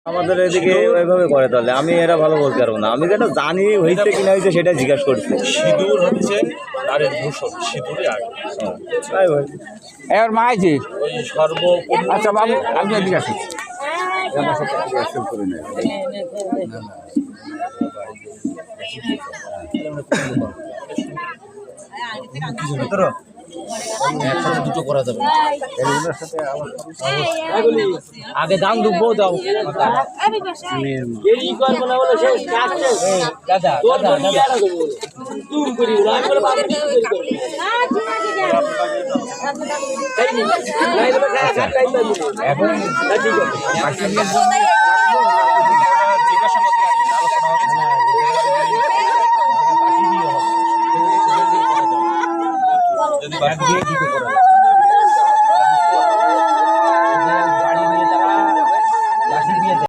আমাদের এদিকে ওইভাবে করে, তাহলে আমি এরা ভালো বলতে পারবো না। আমি যেটা জানি হয়েছে কিনা হয়েছে সেটা জিজ্ঞাসা করছি। সিঁদুর হচ্ছে নারীর ভূষণ, সিঁদুরই আগে। তাই ভাই, এবার মাইছি। ওই সর্বপূর্ণ আচ্ছা বাবু, আপনি এদিকে আসুন। দুটো করা যাবে। আগে দাম দুব্বো দাও। যদি